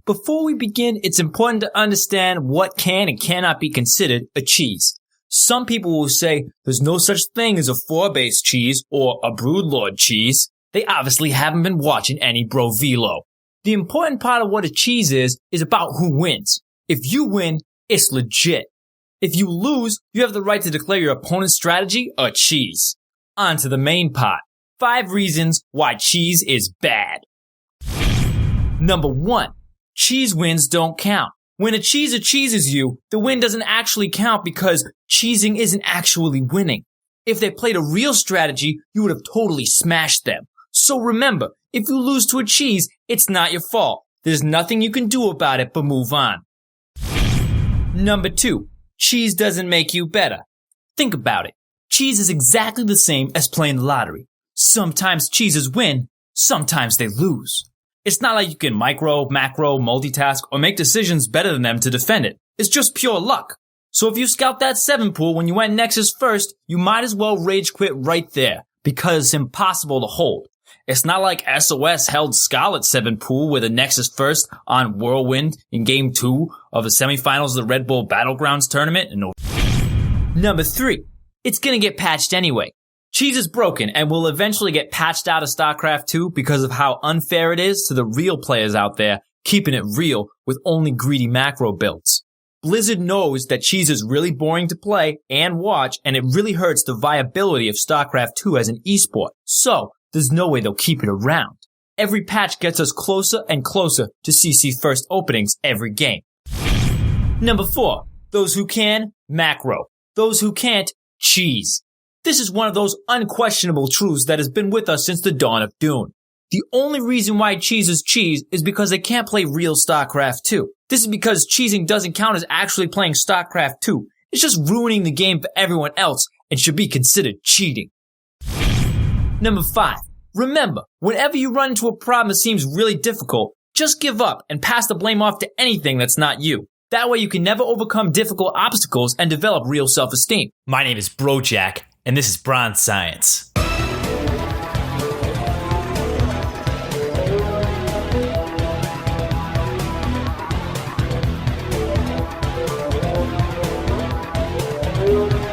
Before we begin, it's important to understand what can and cannot be considered a cheese. Some people will say there's no such thing as a 4-base cheese or a broodlord cheese. They obviously haven't been watching any Bro Velo. The important part of what a cheese is about who wins. If you win, it's legit. If you lose, you have the right to declare your opponent's strategy a cheese. On to the main part. 5 reasons why cheese is bad. Number 1. Cheese wins don't count. When a cheeser cheeses you, the win doesn't actually count because cheesing isn't actually winning. If they played a real strategy, you would have totally smashed them. So remember, if you lose to a cheese, it's not your fault. There's nothing you can do about it but move on. Number 2. Cheese doesn't make you better. Think about it. Cheese is exactly the same as playing the lottery. Sometimes cheesers win, sometimes they lose. It's not like you can micro, macro, multitask, or make decisions better than them to defend it. It's just pure luck. So if you scout that 7 pool when you went Nexus first, you might as well rage quit right there, because it's impossible to hold. It's not like SOS held Scarlet 7 pool with a Nexus first on Whirlwind in Game 2 of the semifinals of the Red Bull Battlegrounds tournament. Number 3. It's gonna get patched anyway. Cheese is broken and will eventually get patched out of Starcraft 2 because of how unfair it is to the real players out there keeping it real with only greedy macro builds. Blizzard knows that cheese is really boring to play and watch, and it really hurts the viability of Starcraft 2 as an esport, so there's no way they'll keep it around. Every patch gets us closer and closer to CC first openings every game. Number 4. Those who can, macro. Those who can't, cheese. This is one of those unquestionable truths that has been with us since the dawn of Dune. The only reason why cheese is because they can't play real StarCraft 2. This is because cheesing doesn't count as actually playing StarCraft 2. It's just ruining the game for everyone else and should be considered cheating. Number 5. Remember, whenever you run into a problem that seems really difficult, just give up and pass the blame off to anything that's not you. That way you can never overcome difficult obstacles and develop real self-esteem. My name is BroJack, and this is Bronze Science.